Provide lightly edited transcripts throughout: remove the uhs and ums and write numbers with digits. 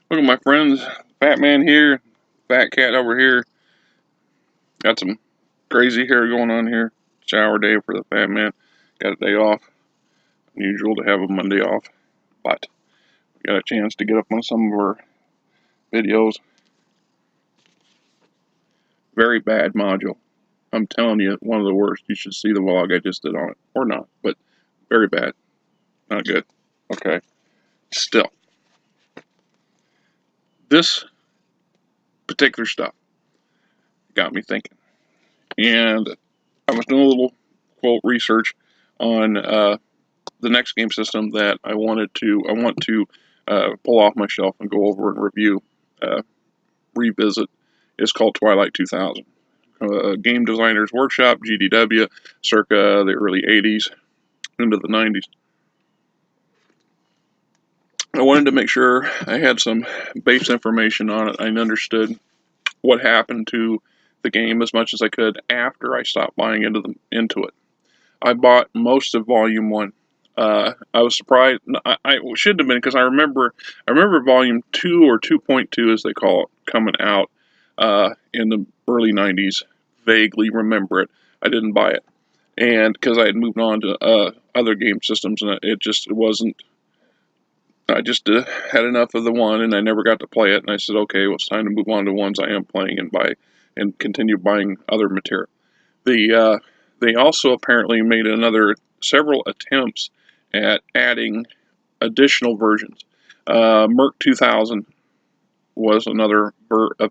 Look at my friends, fat man here, fat cat over here. Got some crazy hair going on here. Shower day for the fat man. Got a day off. Unusual to have a Monday off, but we got a chance to get up on some of our videos. Very bad module. I'm telling you, one of the worst. You should see the vlog I just did on it. Or not, but very bad. Not good. Okay. Still, this particular stuff got me thinking. And I was doing a little, quote, research on the next game system that I want to pull off my shelf and go over and review, revisit. Is called Twilight 2000. Game Designers Workshop, GDW, circa the early 80s into the 90s. I wanted to make sure I had some base information on it. I understood what happened to the game as much as I could after I stopped buying into it. I bought most of Volume 1. I was surprised. I should have been, because I remember Volume 2 or 2.2 as they call it coming out in the early 90s. Vaguely remember it. I didn't buy it, and because I had moved on to other game systems, and it wasn't. I just had enough of the one, and I never got to play it. And I said, okay, well, it's time to move on to ones I am playing and continue buying other material. They also apparently made several attempts at adding additional versions. Merc 2000 was another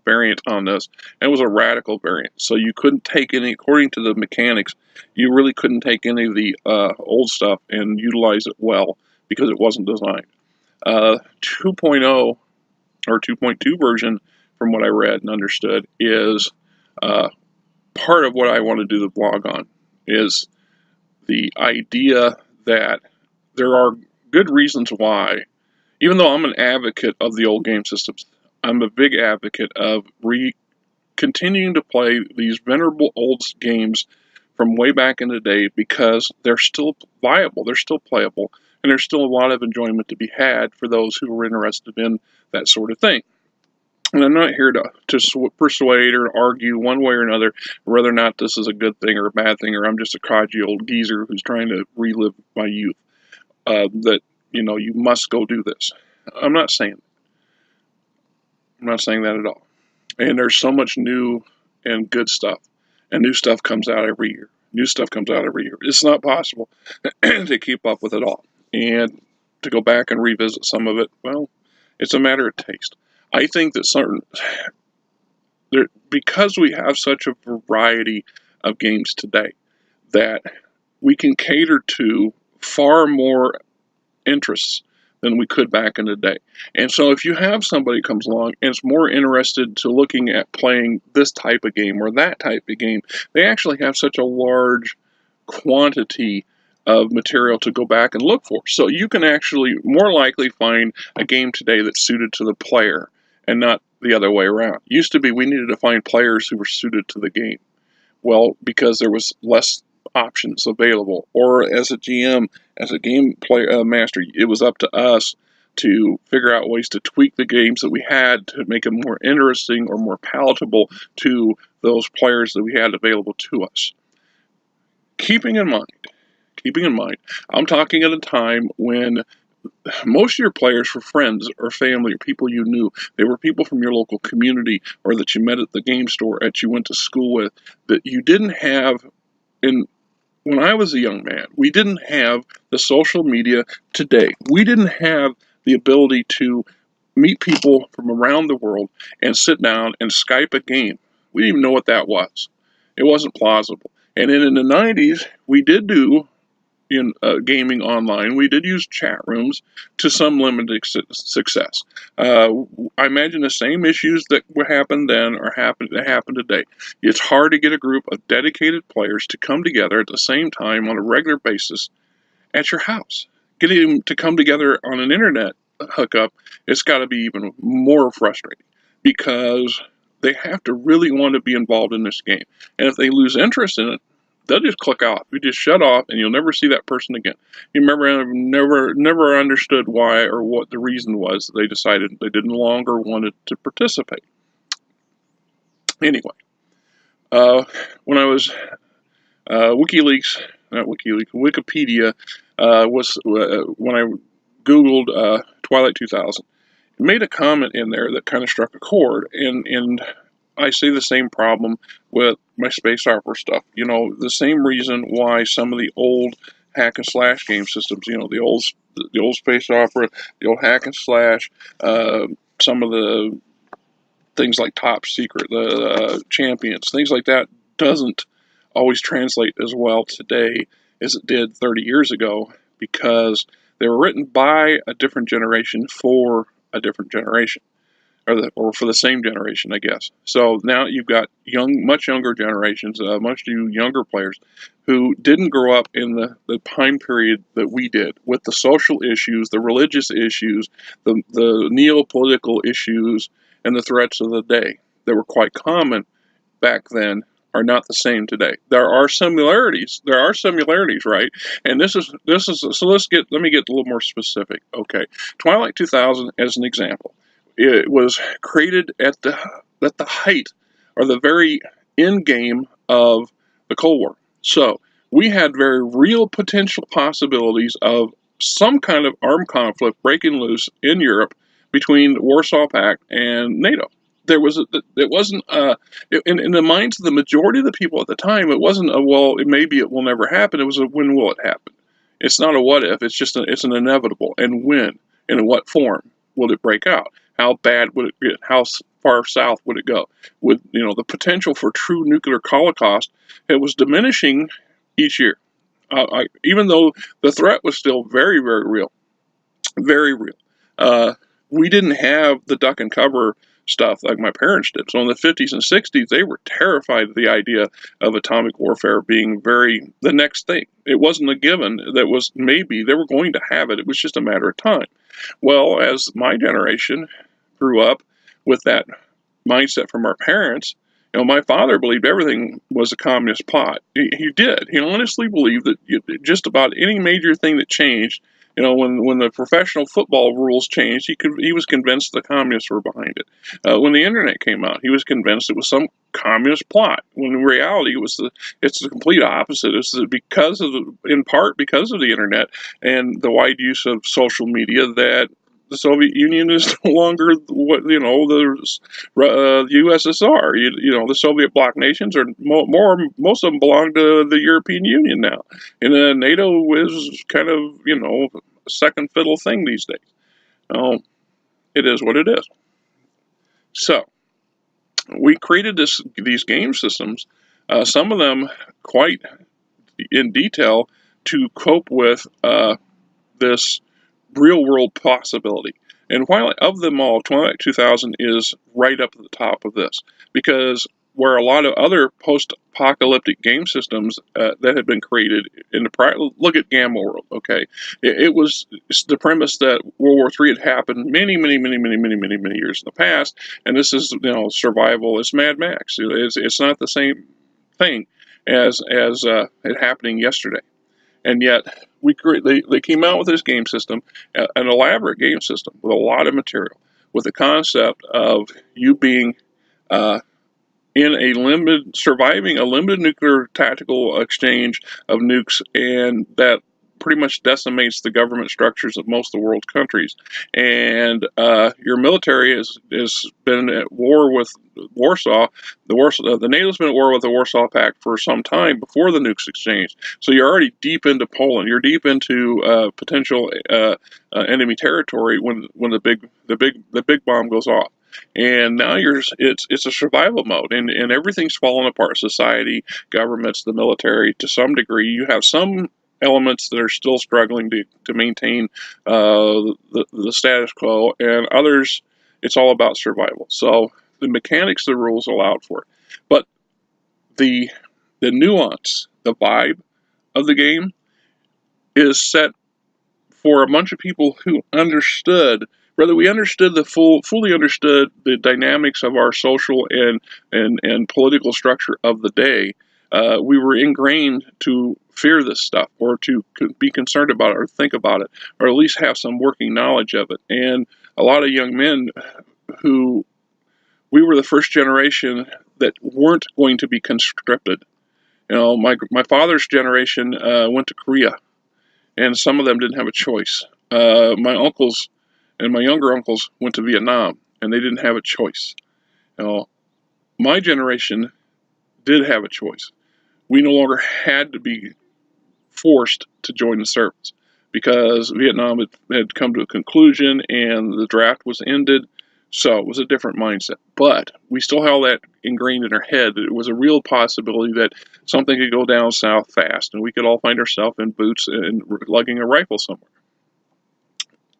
variant on this, and it was a radical variant. So you couldn't take any, according to the mechanics, you really couldn't take any of the old stuff and utilize it well because it wasn't designed. 2.0 or 2.2 version, from what I read and understood, is part of what I want to do the vlog on, is the idea that there are good reasons why, even though I'm an advocate of the old game systems, I'm a big advocate of continuing to play these venerable old games from way back in the day, because they're still viable, they're still playable, and there's still a lot of enjoyment to be had for those who are interested in that sort of thing. And I'm not here to persuade or argue one way or another whether or not this is a good thing or a bad thing, or I'm just a codgy old geezer who's trying to relive my youth. That, you must go do this. I'm not saying that at all. And there's so much new and good stuff. And new stuff comes out every year. It's not possible to keep up with it all. And to go back and revisit some of it, well, it's a matter of taste. I think that because we have such a variety of games today, that we can cater to far more interests than we could back in the day. And so if you have somebody comes along and is more interested to looking at playing this type of game or that type of game, they actually have such a large quantity of material to go back and look for. So you can actually more likely find a game today that's suited to the player and not the other way around. Used to be we needed to find players who were suited to the game. Well, because there was less options available, or as a GM, as a game master, it was up to us to figure out ways to tweak the games that we had to make them more interesting or more palatable to those players that we had available to us. Keeping in mind, I'm talking at a time when most of your players were friends or family or people you knew. They were people from your local community or that you met at the game store, that you went to school with, that you didn't have when I was a young man. We didn't have the social media today. We didn't have the ability to meet people from around the world and sit down and Skype a game. We didn't even know what that was. It wasn't plausible. And then in the 90s, we did do gaming online. We did use chat rooms to some limited success. I imagine the same issues that happened then happen today. It's hard to get a group of dedicated players to come together at the same time on a regular basis at your house. Getting them to come together on an internet hookup, it's got to be even more frustrating, because they have to really want to be involved in this game. And if they lose interest in it, they'll just click off. You just shut off, and you'll never see that person again. You remember, never understood why or what the reason was that they decided they didn't longer wanted to participate. Anyway, when I was Wikipedia was when I Googled Twilight 2000. It made a comment in there that kind of struck a chord, and I see the same problem with my space opera stuff. The same reason why some of the old hack and slash game systems, the old space opera, the old hack and slash, some of the things like Top Secret, the Champions, things like that, doesn't always translate as well today as it did 30 years ago, because they were written by a different generation for a different generation, or for the same generation, I guess. So now you've got much younger generations, much younger players who didn't grow up in the time period that we did, with the social issues, the religious issues, the neo-political issues, and the threats of the day that were quite common back then are not the same today. There are similarities. Right? And this is so let me get a little more specific. Okay. Twilight 2000 as an example. It was created at the height, or the very end game of the Cold War. So we had very real potential possibilities of some kind of armed conflict breaking loose in Europe between the Warsaw Pact and NATO. It wasn't in the minds of the majority of the people at the time. It wasn't maybe it will never happen. It was a when will it happen. It's not a what if. It's just it's an inevitable. And when and in what form will it break out? How bad would it get? How far south would it go? With the potential for true nuclear holocaust, it was diminishing each year. Even though the threat was still very, very real, very real. We didn't have the duck and cover stuff like my parents did. So in the 50s and 60s, they were terrified of the idea of atomic warfare being the next thing. It wasn't a given. That was maybe they were going to have it. It was just a matter of time. Well, as my generation grew up with that mindset from our parents, my father believed everything was a communist plot. He did. He honestly believed that just about any major thing that changed, when the professional football rules changed, he was convinced the communists were behind it. When the internet came out, he was convinced it was some communist plot. When in reality, it's the complete opposite. It's in part because of the internet and the wide use of social media that the Soviet Union is no longer the USSR. The Soviet bloc nations are most of them belong to the European Union now, and NATO is kind of a second fiddle thing these days. It is what it is. So we created these game systems, some of them quite in detail, to cope with this real-world possibility. And of them all, Twilight 2000 is right up at the top of this, because where a lot of other post-apocalyptic game systems that had been created in the look at Gamma World, okay? It was the premise that World War III had happened many years in the past, and this is, survival. It's Mad Max. It's not the same thing as it happening yesterday. And yet, they came out with this game system, an elaborate game system with a lot of material, with the concept of you being surviving a limited nuclear tactical exchange of nukes, and that pretty much decimates the government structures of most of the world's countries. And your military has been at war with Warsaw. The NATO's been at war with the Warsaw Pact for some time before the nukes exchange. So you're already deep into Poland. You're deep into potential enemy territory when the big bomb goes off. And now it's a survival mode, and everything's falling apart. Society, governments, the military, to some degree. You have some elements that are still struggling to maintain the status quo, and others, it's all about survival. So the mechanics, the rules allowed for it. But the nuance, the vibe of the game is set for a bunch of people who understood, whether we fully understood the dynamics of our social and political structure of the day, We were ingrained to fear this stuff, or to be concerned about it, or think about it, or at least have some working knowledge of it. And a lot of young men who, we were the first generation that weren't going to be conscripted. My father's generation went to Korea, and some of them didn't have a choice. My uncles and my younger uncles went to Vietnam, and they didn't have a choice. My generation did have a choice. We no longer had to be forced to join the service because Vietnam had come to a conclusion and the draft was ended. So it was a different mindset. But we still have that ingrained in our head that it was a real possibility that something could go down south fast and we could all find ourselves in boots and lugging a rifle somewhere.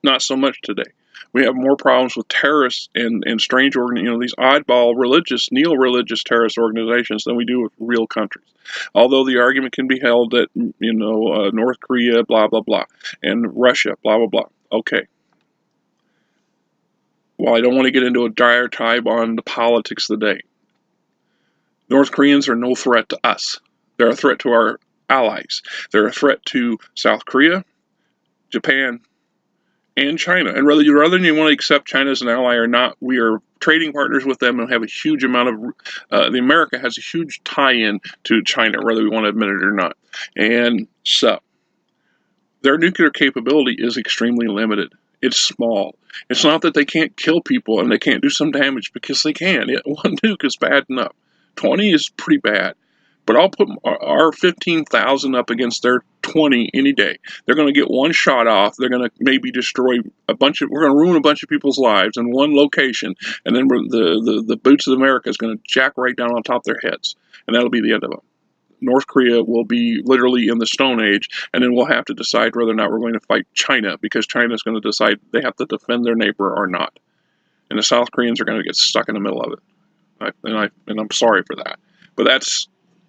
Not so much today. We have more problems with terrorists and strange, these oddball religious, neo-religious terrorist organizations than we do with real countries. Although the argument can be held that, North Korea, blah, blah, blah, and Russia, blah, blah, blah. Okay. Well, I don't want to get into a diatribe on the politics of the day. North Koreans are no threat to us. They're a threat to our allies. They're a threat to South Korea, Japan, and China. And rather you want to accept China as an ally or not, we are trading partners with them and have a huge amount of, America has a huge tie-in to China, whether we want to admit it or not. And so, their nuclear capability is extremely limited. It's small. It's not that they can't kill people and they can't do some damage, because they can. One nuke is bad enough. 20 is pretty bad. But I'll put our 15,000 up against their 20 any day. They're going to get one shot off. They're going to maybe destroy we're going to ruin a bunch of people's lives in one location. And then the boots of America is going to jack right down on top of their heads. And that'll be the end of them. North Korea will be literally in the Stone Age. And then we'll have to decide whether or not we're going to fight China, because China is going to decide they have to defend their neighbor or not. And the South Koreans are going to get stuck in the middle of it. And I'm sorry for that. But that's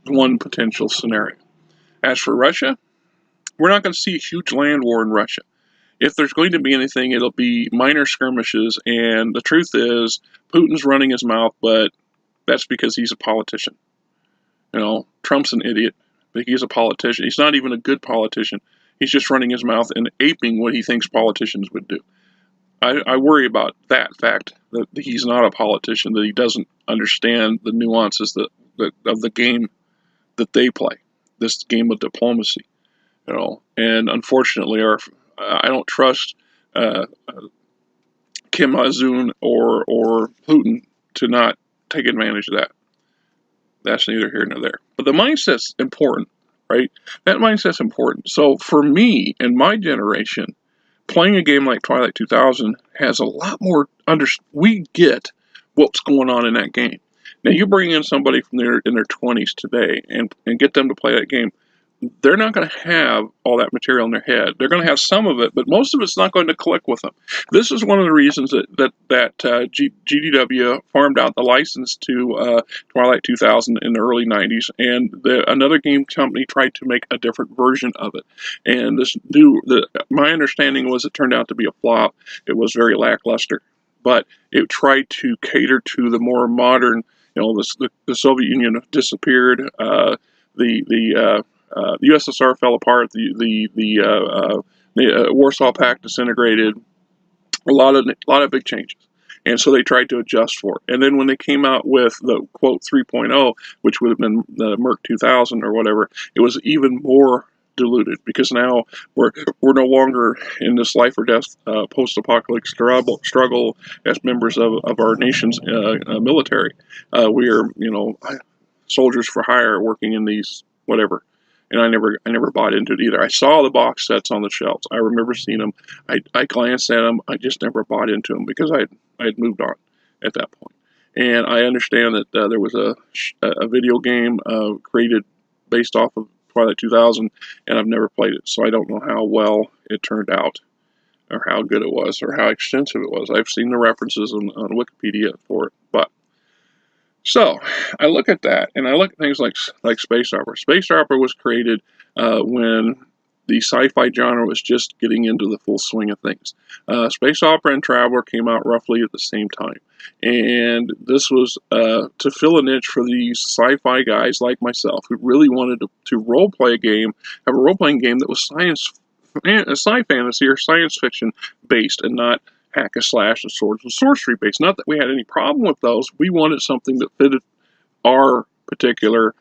one potential scenario. As for Russia, we're not going to see a huge land war in Russia. If there's going to be anything, it'll be minor skirmishes, and the truth is, Putin's running his mouth, but that's because he's a politician. Trump's an idiot, but he's a politician. He's not even a good politician. He's just running his mouth and aping what he thinks politicians would do. I worry about that fact, that he's not a politician, that he doesn't understand the nuances of the game that they play, this game of diplomacy, and unfortunately, I don't trust Kim Jong-un or Putin to not take advantage of that. That's neither here nor there. But the mindset's important, right? That mindset's important. So for me and my generation, playing a game like Twilight 2000 has a lot more we get what's going on in that game. Now, you bring in somebody in their 20s today and get them to play that game, they're not going to have all that material in their head. They're going to have some of it, but most of it's not going to click with them. This is one of the reasons that GDW farmed out the license to Twilight 2000 in the early 90s, and another game company tried to make a different version of it. And my understanding was it turned out to be a flop. It was very lackluster, but it tried to cater to the more modern. The Soviet Union disappeared. The USSR fell apart. The Warsaw Pact disintegrated. A lot of big changes, and so they tried to adjust for it. And then when they came out with the quote 3.0, which would have been the Merc 2000 or whatever, it was even more diluted, because now we're no longer in this life or death post-apocalyptic struggle as members of our nation's military. We are soldiers for hire working in these whatever. And I never bought into it either. I saw the box sets on the shelves. I remember seeing them. I glanced at them. I just never bought into them because I had moved on at that point. And I understand that there was a video game created based off of Twilight 2000, and I've never played it, so I don't know how well it turned out, or how good it was, or how extensive it was. I've seen the references on Wikipedia for it, but. So, I look at that, and I look at things like space opera. Space opera was created when the sci-fi genre was just getting into the full swing of things. Space opera and Traveler came out roughly at the same time. And this was to fill a niche for these sci-fi guys like myself who really wanted to role-play a game, have a role-playing game that was sci fantasy or science fiction based, and not hack and slash and swords and sorcery based. Not that we had any problem with those. We wanted something that fitted our particular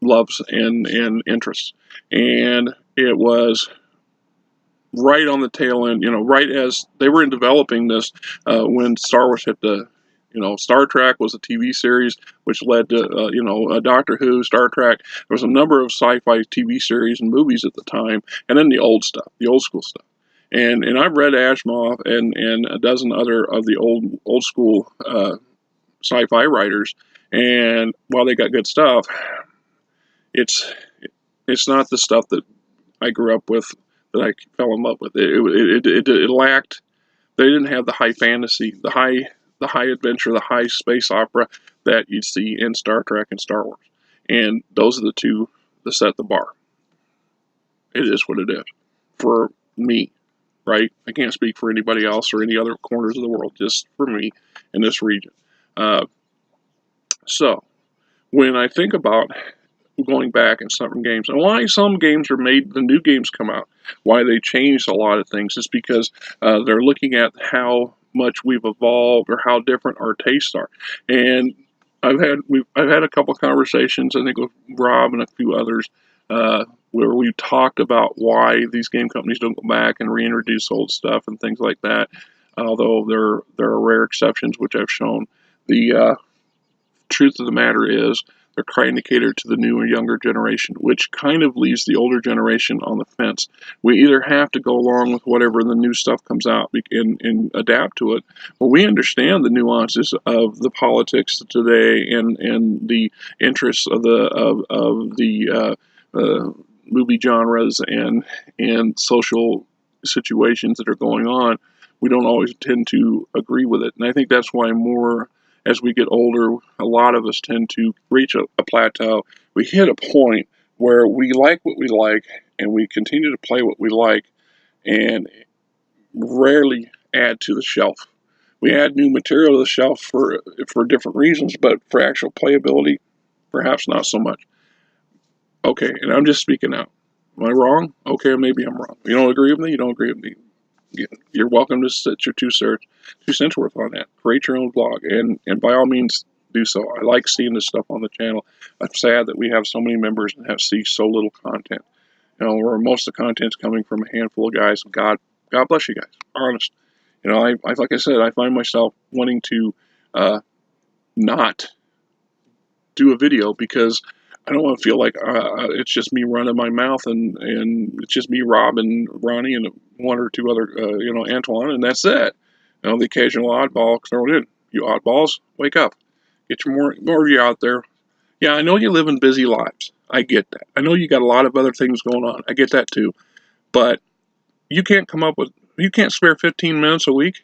loves and interests. And it was right on the tail end, right as they were in developing this, when Star Wars hit the, Star Trek was a TV series, which led to, Doctor Who, Star Trek. There was a number of sci-fi TV series and movies at the time, and then the old stuff, the old school stuff. And I've read Asimov and a dozen other of the old school sci-fi writers, and while they got good stuff, it's not the stuff that I grew up with, that I fell in love with. It lacked. They didn't have the high fantasy, the high adventure, the high space opera that you'd see in Star Trek and Star Wars. And those are the two that set the bar. It is what it is for me, right? I can't speak for anybody else or any other corners of the world, just for me in this region. So when I think about going back in some games, and why some games are made, the new games come out, why they changed a lot of things, is because they're looking at how much we've evolved or how different our tastes are. And I've had a couple of conversations, I think, with Rob and a few others, where we talked about why these game companies don't go back and reintroduce old stuff and things like that. Although there are rare exceptions, which I've shown. The truth of the matter is, they're trying to cater to the new and younger generation, which kind of leaves the older generation on the fence. We either have to go along with whatever the new stuff comes out and adapt to it, but we understand the nuances of the politics today and the interests of the movie genres and social situations that are going on. We don't always tend to agree with it, and I think that's why more. As we get older, a lot of us tend to reach a plateau. We hit a point where we like what we like, and we continue to play what we like, and rarely add to the shelf. We add new material to the shelf for different reasons, but for actual playability, perhaps not so much. Okay, and I'm just speaking out. Am I wrong? Okay, maybe I'm wrong. You don't agree with me? You don't agree with me. You're welcome to set your 2 cents worth on that. Create your own blog, and by all means do so. I like seeing this stuff on the channel. I'm sad that we have so many members and see so little content. Where most of the content's coming from a handful of guys. God bless you guys. Honest. I like I said, I find myself wanting to not do a video because I don't want to feel like it's just me running my mouth and it's just me, Rob, and Ronnie, and 1 or 2 other, Antoine, and that's it. The occasional oddball thrown in. You oddballs, wake up. Get more of you out there. Yeah, I know you live in busy lives. I get that. I know you got a lot of other things going on. I get that too. But you can't spare 15 minutes a week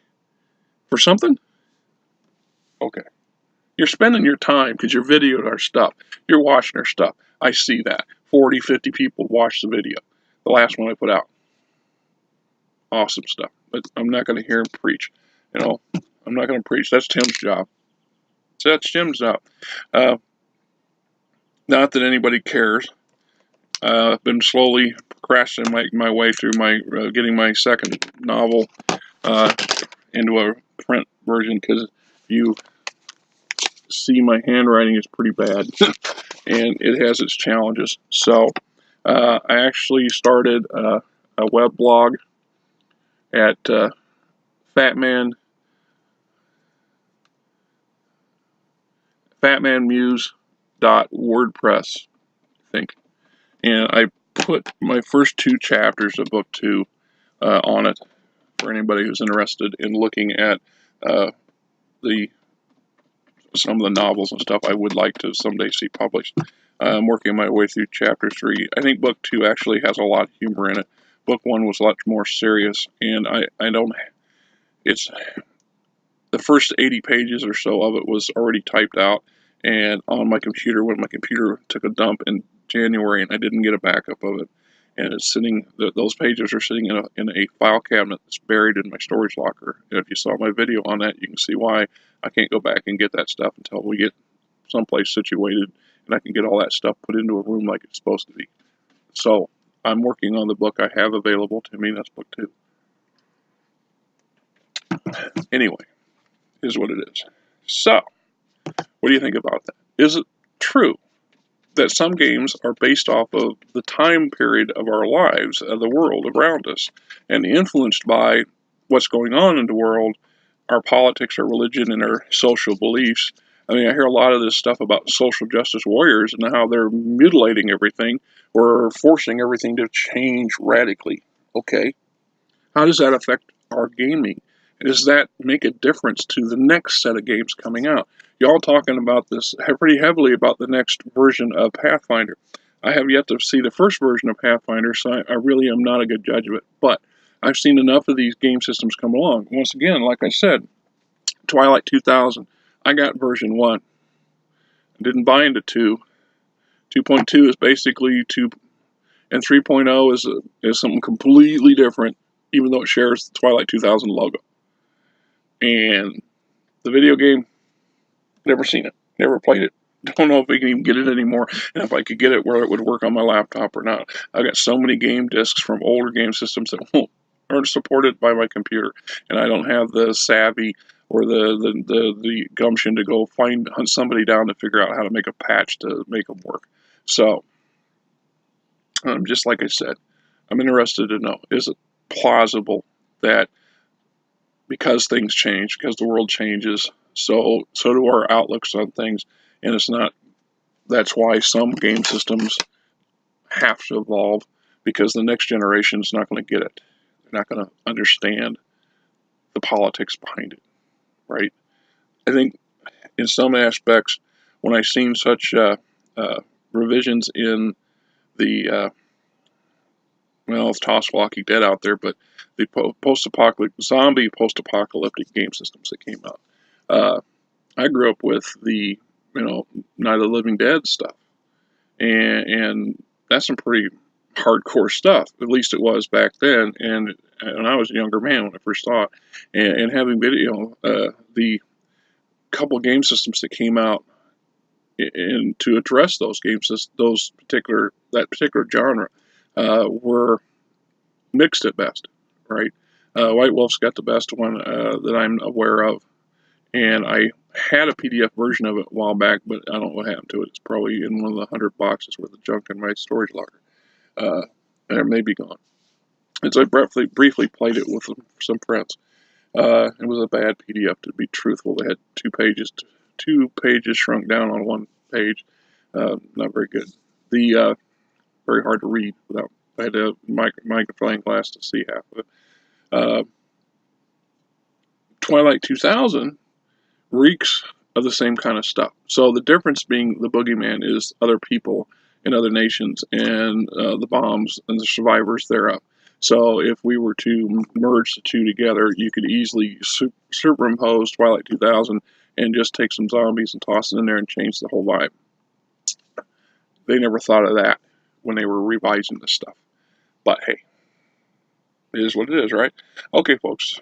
for something? Okay. You're spending your time because you're videoing our stuff. You're watching our stuff. I see that. 40, 50 people watch the video. The last one I put out. Awesome stuff. But I'm not going to hear him preach. I'm not going to preach. That's Tim's job. That's Tim's job. Not that anybody cares. I've been slowly procrastinating my way through getting my second novel into a print version, because you see my handwriting is pretty bad and it has its challenges. So I actually started a web blog at fatmanmuse.wordpress, I think, and I put my first 2 chapters of book 2 on it for anybody who's interested in looking at some of the novels and stuff I would like to someday see published. I'm working my way through chapter 3. I think book 2 actually has a lot of humor in it. Book 1 was much more serious, and it's the first 80 pages or so of it was already typed out and on my computer when my computer took a dump in January, and I didn't get a backup of it. and it's sitting. Those pages are sitting in a file cabinet that's buried in my storage locker. And if you saw my video on that, you can see why I can't go back and get that stuff until we get someplace situated, and I can get all that stuff put into a room like it's supposed to be. So I'm working on the book I have available to me. That's book 2. Anyway, here's what it is. So, what do you think about that? Is it true that some games are based off of the time period of our lives, of the world around us, and influenced by what's going on in the world, our politics, our religion, and our social beliefs? I mean, I hear a lot of this stuff about social justice warriors and how they're mutilating everything or forcing everything to change radically. Okay, how does that affect our gaming? Does that make a difference to the next set of games coming out? Y'all talking about this pretty heavily about the next version of Pathfinder. I have yet to see the first version of Pathfinder, so I really am not a good judge of it. But I've seen enough of these game systems come along. Once again, like I said, Twilight 2000, I got version 1. I didn't buy into 2. 2.2 is basically 2, and 3.0 is something completely different, even though it shares the Twilight 2000 logo. And the video game, never seen it, never played it. Don't know if we can even get it anymore, and if I could get it where it would work on my laptop or not. I've got so many game discs from older game systems that aren't supported by my computer, and I don't have the savvy or the gumption to go hunt somebody down to figure out how to make a patch to make them work. So, just like I said, I'm interested to know, is it plausible that because things change, because the world changes, so do our outlooks on things, and it's not. That's why some game systems have to evolve, because the next generation is not going to get it. They're not going to understand the politics behind it, right? I think in some aspects, when I've seen such revisions in the well, it's toss Walking Dead out there, but the zombie post-apocalyptic game systems that came out. I grew up with the Night of the Living Dead stuff, and that's some pretty hardcore stuff. At least it was back then, and I was a younger man when I first saw it, and having the couple game systems that came out and to address those that particular genre were mixed at best, right? White Wolf's got the best one that I'm aware of, and I had a PDF version of it a while back, but I don't know what happened to it. It's probably in one of the 100 boxes worth of junk in my storage locker, and it may be gone. And so I briefly played it with some friends. It was a bad PDF, to be truthful. They had two pages shrunk down on one page. Not very good. Very hard to read without. I had a magnifying glass to see half of it. Twilight 2000 reeks of the same kind of stuff. So the difference being the boogeyman is other people in other nations and the bombs and the survivors thereof. So if we were to merge the two together, you could easily superimpose Twilight 2000 and just take some zombies and toss it in there and change the whole vibe. They never thought of that when they were revising this stuff. But hey, it is what it is, right? Okay, folks.